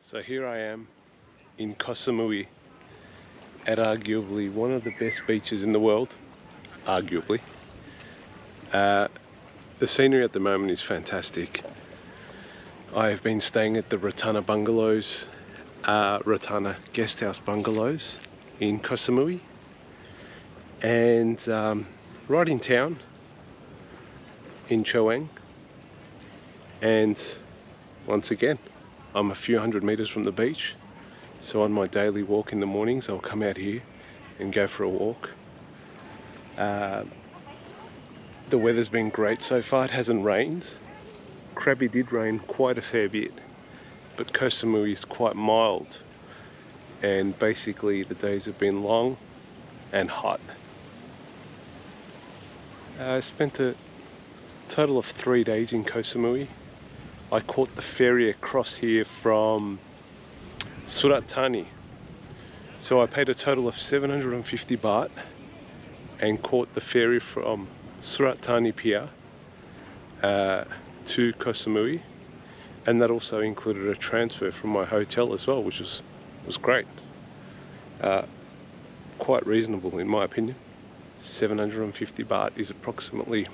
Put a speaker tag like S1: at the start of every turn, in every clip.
S1: So here I am in Koh Samui at arguably one of the best beaches in the world, arguably. The scenery at the moment is fantastic. I have been staying at the Ratana bungalows, Ratana guest house bungalows in Koh Samui, and right in town in Choang, and once again I'm a few hundred meters from the beach, so on my daily walk in the mornings I'll come out here and go for a walk. The weather's been great so far. It hasn't rained. Krabi did rain quite a fair bit, but Koh Samui is quite mild, and basically the days have been long and hot. I spent a total of 3 days in Koh Samui. I caught the ferry across here from Surat Thani. So I paid a total of 750 baht and caught the ferry from Surat Thani Pier to Koh Samui, and that also included a transfer from my hotel as well, which was great. Quite reasonable in my opinion. 750 baht is approximately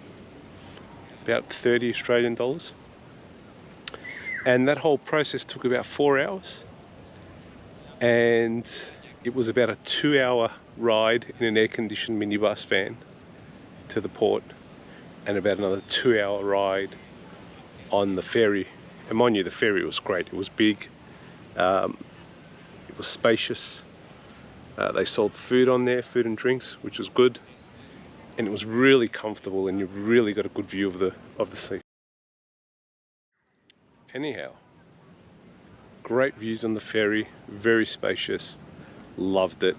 S1: about 30 Australian dollars. And that whole process took about 4 hours, and it was about a 2-hour ride in an air-conditioned minibus van to the port, and about another 2-hour ride on the ferry. And mind you, the ferry was great. It was big, it was spacious. They sold food on there, food and drinks, which was good, and it was really comfortable, and you really got a good view of the sea. Anyhow, great views on the ferry, very spacious, loved it.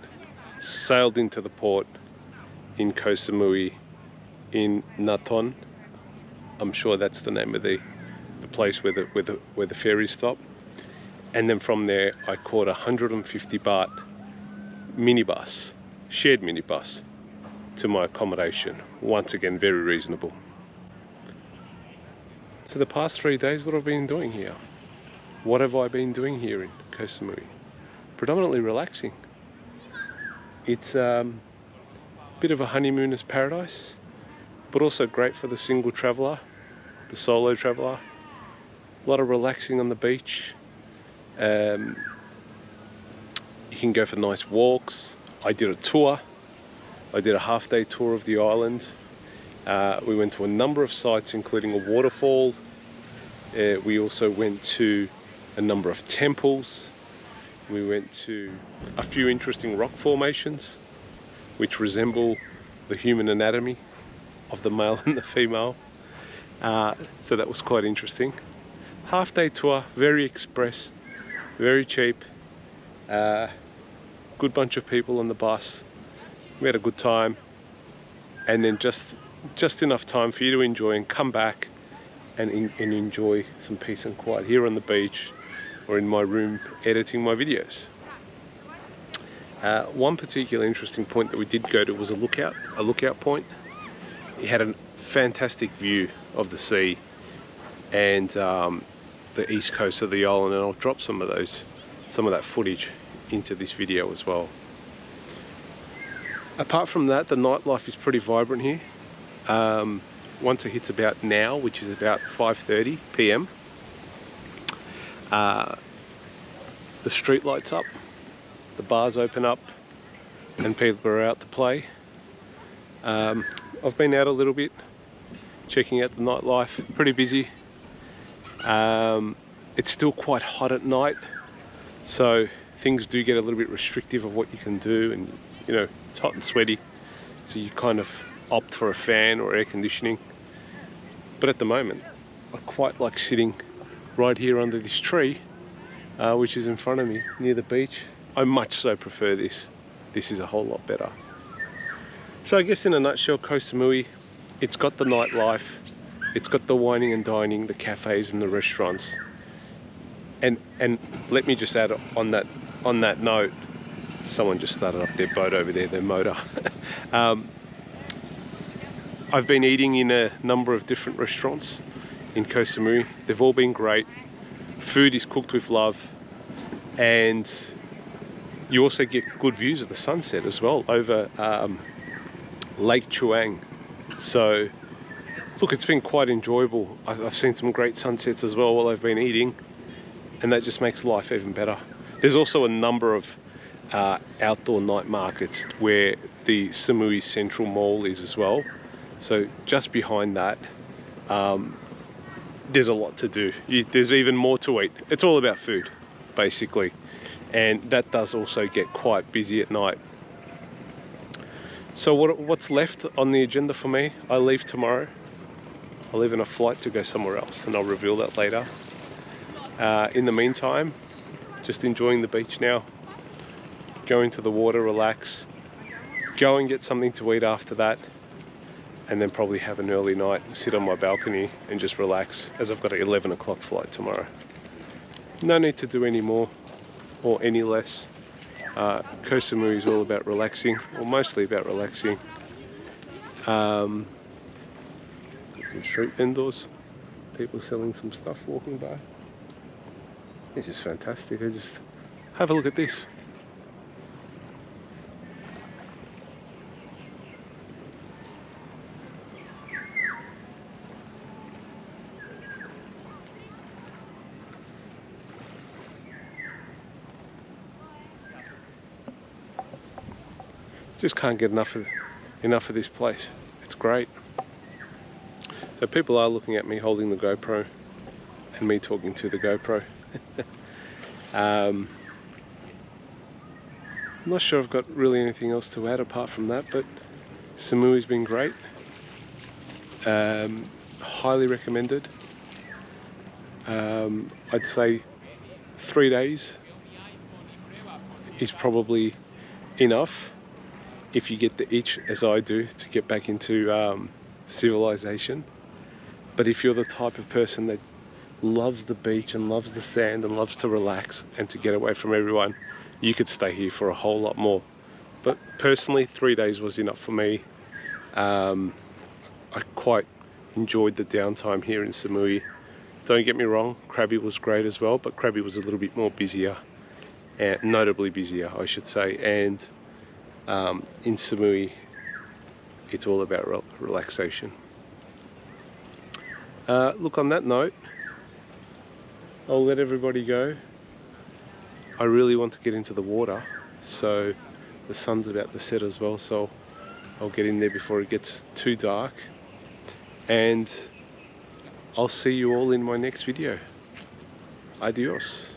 S1: Sailed into the port in Koh Samui in Nathon. I'm sure that's the name of the place where the ferries stop. And then from there I caught a 150 baht minibus, shared minibus, to my accommodation. Once again, very reasonable. So the past 3 days, what have I been doing here? What have I been doing here in Koh Samui? Predominantly relaxing. It's a bit of a honeymooner's paradise, but also great for the single traveller, the solo traveller. A lot of relaxing on the beach. You can go for nice walks. I did a tour. I did a half-day tour of the island. We went to a number of sites, including a waterfall. We also went to a number of temples. We went to a few interesting rock formations which resemble the human anatomy of the male and the female. So that was quite interesting. Half-day tour, very express, very cheap. Good bunch of people on the bus. We had a good time, and then just enough time for you to enjoy and come back and enjoy some peace and quiet here on the beach or in my room editing my videos. One particular interesting point that we did go to was a lookout point. It had a fantastic view of the sea and the east coast of the island, and I'll drop some of that footage into this video as well. Apart from that, the nightlife is pretty vibrant here. Once it hits about now, which is about 5:30 p.m, the street lights up, the bars open up, and people are out to play. I've been out a little bit, checking out the nightlife. Pretty busy. It's still quite hot at night, so things do get a little bit restrictive of what you can do, and you know, it's hot and sweaty, so you kind of opt for a fan or air conditioning. But at the moment, I quite like sitting right here under this tree, which is in front of me near the beach. I much so prefer this. This is a whole lot better. So I guess in a nutshell, Koh Samui, it's got the nightlife, it's got the wining and dining, the cafes and the restaurants. And let me just add on that note, someone just started up their boat over there, their motor. I've been eating in a number of different restaurants in Koh Samui. They've all been great. Food is cooked with love. and you also get good views of the sunset as well over Lake Chuang. So look, it's been quite enjoyable. I've seen some great sunsets as well while I've been eating, and that just makes life even better. There's also a number of outdoor night markets where the Samui Central Mall is as well. So just behind that, there's a lot to do. There's even more to eat. It's all about food, basically. And that does also get quite busy at night. So what's left on the agenda for me? I leave tomorrow. I leave on a flight to go somewhere else, and I'll reveal that later. In the meantime, just enjoying the beach now. Go into the water, relax. Go and get something to eat after that. And then probably have an early night, sit on my balcony and just relax, as I've got an 11 o'clock flight tomorrow. No need to do any more or any less. Koh Samui is all about relaxing, or mostly about relaxing. Some street vendors, people selling some stuff walking by. It's just fantastic. Just have a look at this. Just can't get enough of this place. It's great. So people are looking at me holding the GoPro and me talking to the GoPro. I'm not sure I've got really anything else to add apart from that, but Samui's been great. Highly recommended. I'd say 3 days is probably enough if you get the itch, as I do, to get back into civilization. But if you're the type of person that loves the beach and loves the sand and loves to relax and to get away from everyone, you could stay here for a whole lot more. But personally, 3 days was enough for me. I quite enjoyed the downtime here in Samui. Don't get me wrong, Krabi was great as well, but Krabi was a little bit more busier, notably busier, I should say. And in Samui, it's all about relaxation. Look, on that note, I'll let everybody go. I really want to get into the water, so the sun's about to set as well, so I'll get in there before it gets too dark. And I'll see you all in my next video. Adios.